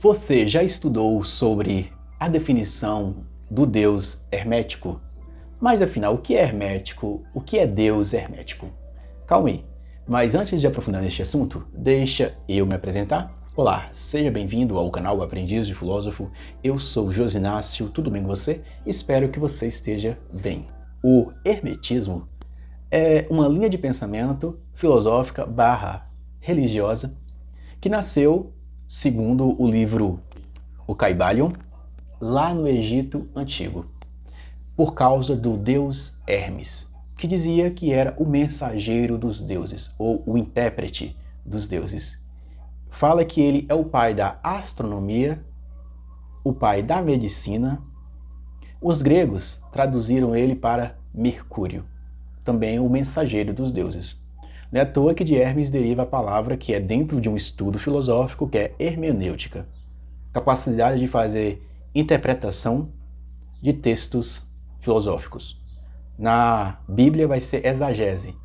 Você já estudou sobre a definição do Deus hermético? Mas afinal, o que é hermético? O que é Deus hermético? Calma aí. Mas antes de aprofundar neste assunto, deixa eu me apresentar. Olá, seja bem-vindo ao canal Aprendiz de Filósofo. Eu sou Josinácio, tudo bem com você? Espero que você esteja bem. O hermetismo é uma linha de pensamento filosófica / religiosa que nasceu, segundo o livro O Caibalion, lá no Egito Antigo, por causa do deus Hermes, que dizia que era o mensageiro dos deuses, ou o intérprete dos deuses. Fala que ele é o pai da astronomia, o pai da medicina. Os gregos traduziram ele para Mercúrio, também o mensageiro dos deuses. Não é à toa que de Hermes deriva a palavra que é dentro de um estudo filosófico, que é hermenêutica. Capacidade de fazer interpretação de textos filosóficos. Na Bíblia vai ser exagese,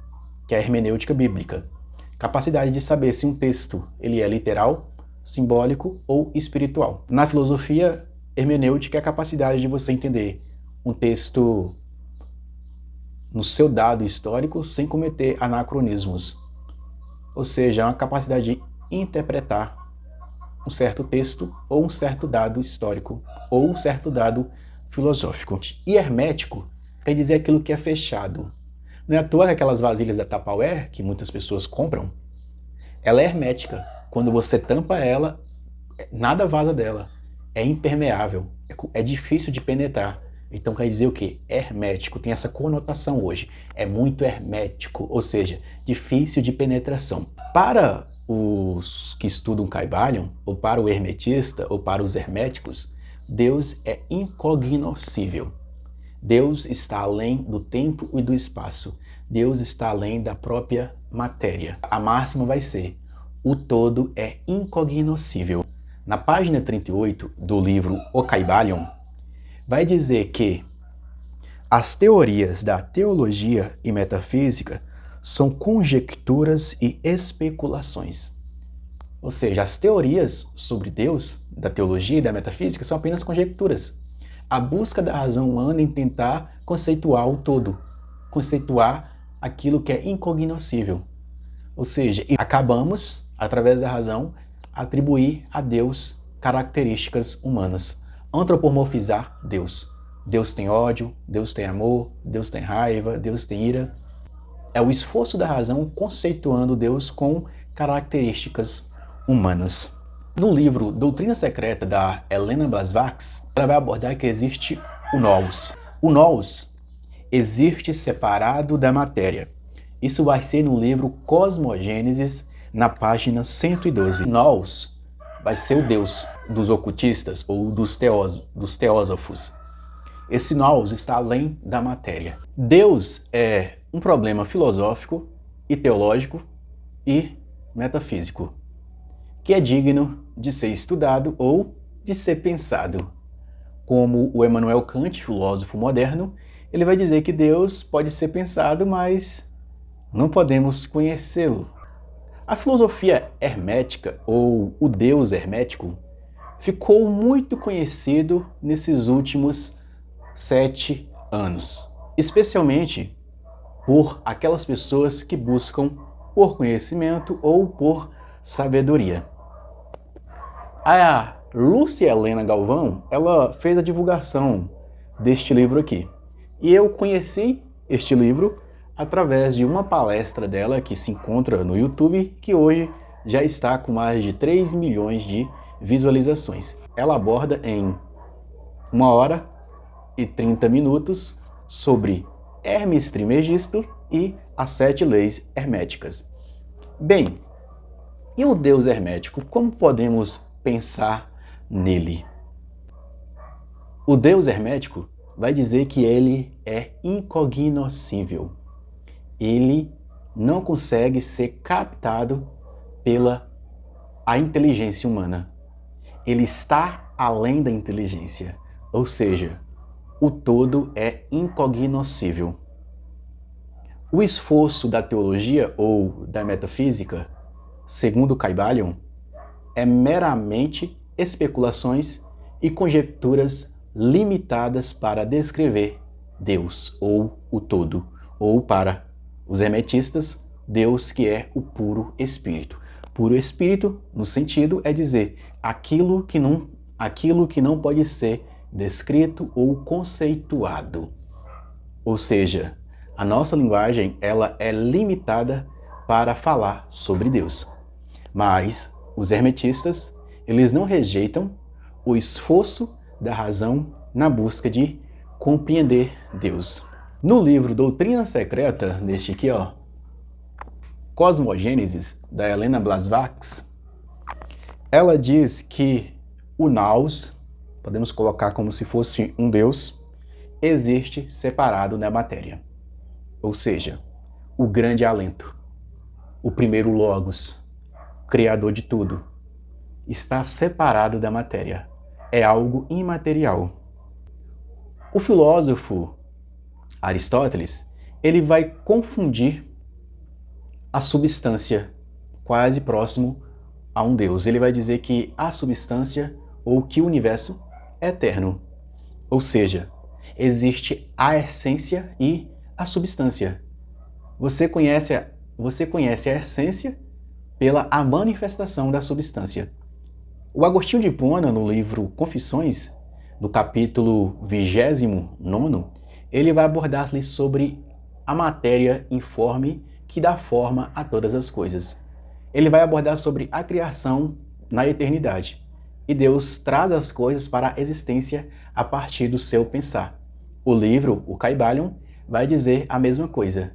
que é a hermenêutica bíblica. Capacidade de saber se um texto ele é literal, simbólico ou espiritual. Na filosofia, hermenêutica é a capacidade de você entender um texto no seu dado histórico sem cometer anacronismos. Ou seja, é uma capacidade de interpretar um certo texto ou um certo dado histórico ou um certo dado filosófico. E hermético quer dizer aquilo que é fechado. Não é à toa que aquelas vasilhas da Tupperware que muitas pessoas compram, ela é hermética. Quando você tampa ela, nada vaza dela. É impermeável, é difícil de penetrar. Então quer dizer o quê? Hermético, tem essa conotação hoje. É muito hermético, ou seja, difícil de penetração. Para os que estudam Caibalion, ou para o hermetista, ou para os herméticos, Deus é incognoscível. Deus está além do tempo e do espaço. Deus está além da própria matéria. A máxima vai ser: o todo é incognoscível. Na página 38 do livro O Caibalion, vai dizer que as teorias da teologia e metafísica são conjecturas e especulações. Ou seja, as teorias sobre Deus, da teologia e da metafísica, são apenas conjecturas. A busca da razão humana em tentar conceituar o todo, conceituar aquilo que é incognoscível. Ou seja, acabamos, através da razão, atribuir a Deus características humanas, antropomorfizar Deus. Deus tem ódio, Deus tem amor, Deus tem raiva, Deus tem ira. É o esforço da razão conceituando Deus com características humanas. No livro Doutrina Secreta, da Helena Blavatsky, ela vai abordar que existe o nous. O nous existe separado da matéria. Isso vai ser no livro Cosmogênesis, na página 112. Nous vai ser o Deus dos ocultistas ou dos teósofos. Esse nous está além da matéria. Deus é um problema filosófico e teológico e metafísico, que é digno de ser estudado ou de ser pensado. Como o Immanuel Kant, filósofo moderno, ele vai dizer que Deus pode ser pensado, mas não podemos conhecê-lo. A filosofia hermética, ou o Deus hermético, ficou muito conhecido nesses últimos 7 anos, especialmente por aquelas pessoas que buscam por conhecimento ou por sabedoria. A Lúcia Helena Galvão, ela fez a divulgação deste livro aqui. E eu conheci este livro através de uma palestra dela que se encontra no YouTube, que hoje já está com mais de 3 milhões de visualizações. Ela aborda em 1 hora e 30 minutos sobre Hermes Trismegisto e as 7 leis herméticas. Bem, e o Deus hermético, como podemos pensar nele? O Deus hermético vai dizer que ele é incognoscível. Ele não consegue ser captado pela inteligência humana. Ele está além da inteligência, ou seja, o todo é incognoscível. O esforço da teologia ou da metafísica, segundo Caibalion, é meramente especulações e conjecturas limitadas para descrever Deus ou o todo, ou para os hermetistas, Deus que é o puro Espírito. Puro Espírito, no sentido, é dizer aquilo que não pode ser descrito ou conceituado. Ou seja, a nossa linguagem ela é limitada para falar sobre Deus. Mas os hermetistas, eles não rejeitam o esforço da razão na busca de compreender Deus. No livro Doutrina Secreta, neste aqui, Cosmogênesis, da Helena Blavatsky, ela diz que o Naus, podemos colocar como se fosse um Deus, existe separado da matéria. Ou seja, o grande alento, o primeiro Logos, criador de tudo, está separado da matéria. É algo imaterial. O filósofo Aristóteles, ele vai confundir a substância quase próximo a um Deus. Ele vai dizer que a substância ou que o universo é eterno. Ou seja, existe a essência e a substância. Você conhece a essência pela a manifestação da substância. O Agostinho de Hipona, no livro Confissões, no capítulo 29, ele vai abordar-lhe sobre a matéria informe que dá forma a todas as coisas. Ele vai abordar sobre a criação na eternidade. E Deus traz as coisas para a existência a partir do seu pensar. O livro, o Kybalion, vai dizer a mesma coisa.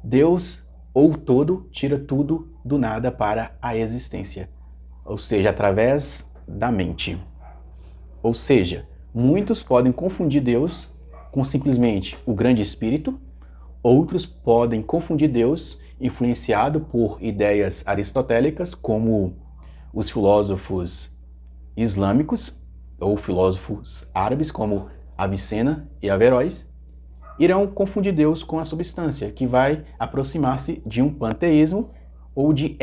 Deus, ou todo, tira tudo do nada para a existência. Ou seja, através da mente. Ou seja, muitos podem confundir Deus com simplesmente o grande espírito, outros podem confundir Deus influenciado por ideias aristotélicas, como os filósofos islâmicos ou filósofos árabes, como Avicena e Averroes, irão confundir Deus com a substância, que vai aproximar-se de um panteísmo ou de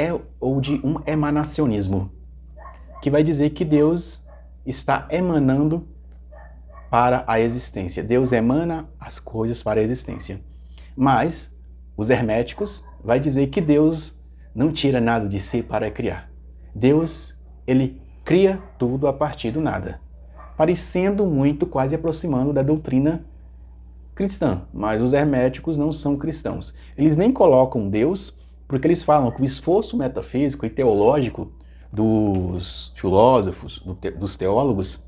um emanacionismo, que vai dizer que Deus está emanando para a existência. Deus emana as coisas para a existência. Mas os herméticos vai dizer que Deus não tira nada de si para criar. Deus, ele cria tudo a partir do nada, parecendo muito, quase aproximando da doutrina cristã. Mas os herméticos não são cristãos. Eles nem colocam Deus, porque eles falam que o esforço metafísico e teológico dos filósofos, dos teólogos,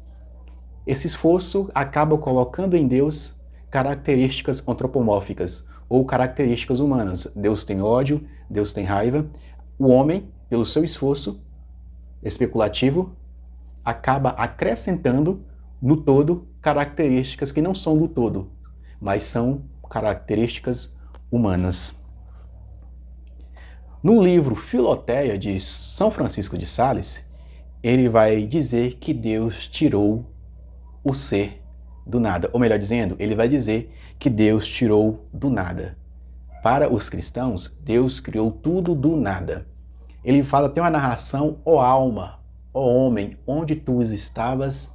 esse esforço acaba colocando em Deus características antropomórficas ou características humanas. Deus tem ódio, Deus tem raiva. O homem, pelo seu esforço especulativo, acaba acrescentando no todo características que não são do todo, mas são características humanas. No livro Filoteia, de São Francisco de Sales, ele vai dizer que Deus tirou o ser do nada. Ou melhor dizendo, ele vai dizer que Deus tirou do nada. Para os cristãos, Deus criou tudo do nada. Ele fala, tem uma narração, ó alma, ó homem, onde tu estavas?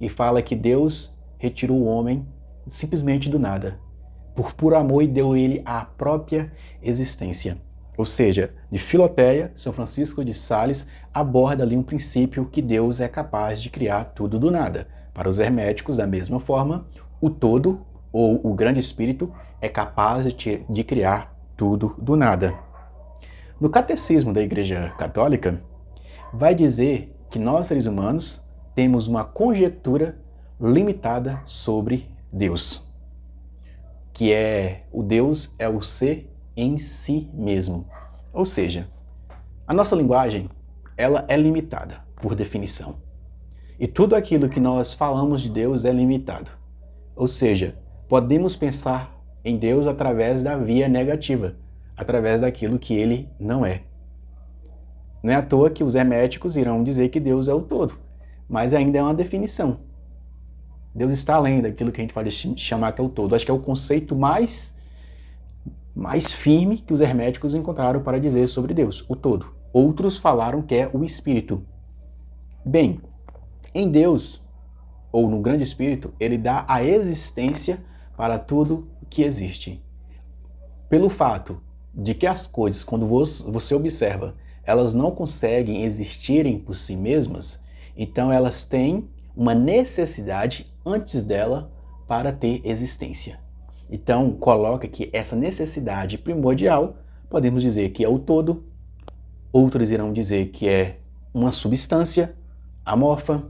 E fala que Deus retirou o homem simplesmente do nada, por puro amor, e deu ele a própria existência. Ou seja, de Filoteia, São Francisco de Sales aborda ali um princípio que Deus é capaz de criar tudo do nada. Para os herméticos, da mesma forma, o todo, ou o grande espírito, é capaz de criar tudo do nada. No Catecismo da Igreja Católica, vai dizer que nós, seres humanos, temos uma conjectura limitada sobre Deus, que o Deus é o ser em si mesmo. Ou seja, a nossa linguagem, ela é limitada, por definição. E tudo aquilo que nós falamos de Deus é limitado. Ou seja, podemos pensar em Deus através da via negativa, através daquilo que ele não é. Não é à toa que os herméticos irão dizer que Deus é o todo, mas ainda é uma definição. Deus está além daquilo que a gente pode chamar que é o todo. Acho que é o conceito mais firme que os herméticos encontraram para dizer sobre Deus, o todo. Outros falaram que é o Espírito. Bem, em Deus, ou no Grande Espírito, ele dá a existência para tudo que existe. Pelo fato de que as coisas, quando você observa, elas não conseguem existirem por si mesmas, então elas têm uma necessidade antes dela para ter existência. Então, coloca que essa necessidade primordial, podemos dizer que é o todo, outros irão dizer que é uma substância amorfa,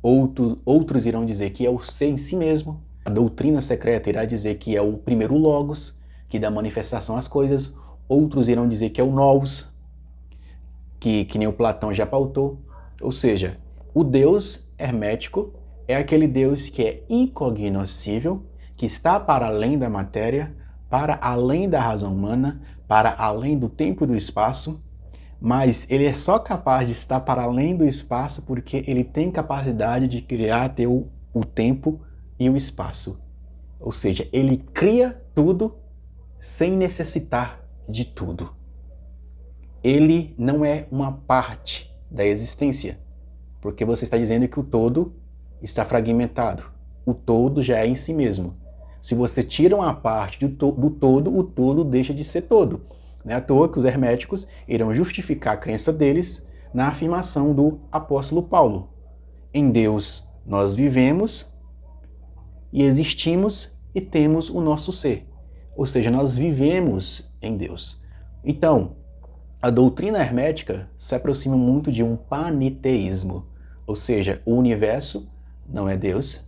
outros irão dizer que é o ser em si mesmo. A doutrina secreta irá dizer que é o primeiro logos, que dá manifestação às coisas. Outros irão dizer que é o nous, que nem o Platão já pautou. Ou seja, o Deus hermético é aquele Deus que é incognoscível, que está para além da matéria, para além da razão humana, para além do tempo e do espaço, mas ele é só capaz de estar para além do espaço porque ele tem capacidade de criar o tempo e o espaço. Ou seja, ele cria tudo sem necessitar de tudo. Ele não é uma parte da existência, porque você está dizendo que o todo está fragmentado. O todo já é em si mesmo. Se você tira uma parte do todo, o todo deixa de ser todo. Não é à toa que os herméticos irão justificar a crença deles na afirmação do apóstolo Paulo. Em Deus nós vivemos e existimos e temos o nosso ser. Ou seja, nós vivemos em Deus. Então, a doutrina hermética se aproxima muito de um paniteísmo. Ou seja, o universo não é Deus,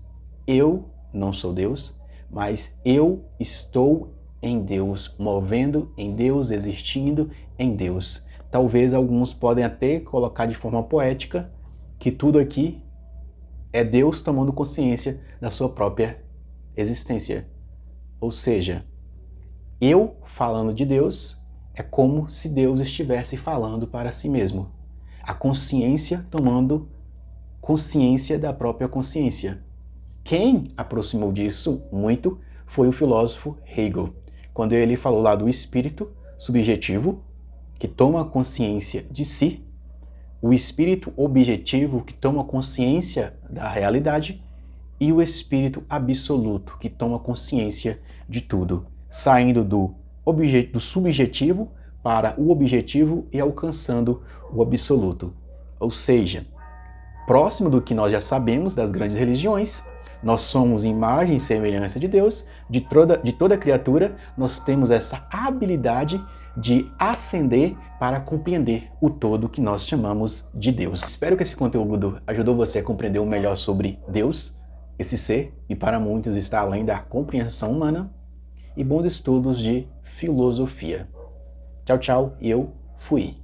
eu não sou Deus, mas eu estou em Deus, movendo em Deus, existindo em Deus. Talvez alguns podem até colocar de forma poética que tudo aqui é Deus tomando consciência da sua própria existência. Ou seja, eu falando de Deus é como se Deus estivesse falando para si mesmo. A consciência tomando consciência da própria consciência. Quem aproximou disso muito foi o filósofo Hegel, quando ele falou lá do espírito subjetivo, que toma consciência de si, o espírito objetivo, que toma consciência da realidade, e o espírito absoluto, que toma consciência de tudo, saindo do subjetivo para o objetivo e alcançando o absoluto. Ou seja, próximo do que nós já sabemos das grandes religiões, nós somos imagem e semelhança de Deus, de toda criatura, nós temos essa habilidade de ascender para compreender o todo que nós chamamos de Deus. Espero que esse conteúdo ajudou você a compreender melhor sobre Deus, esse ser, e para muitos está além da compreensão humana, e bons estudos de filosofia. Tchau, tchau, e eu fui.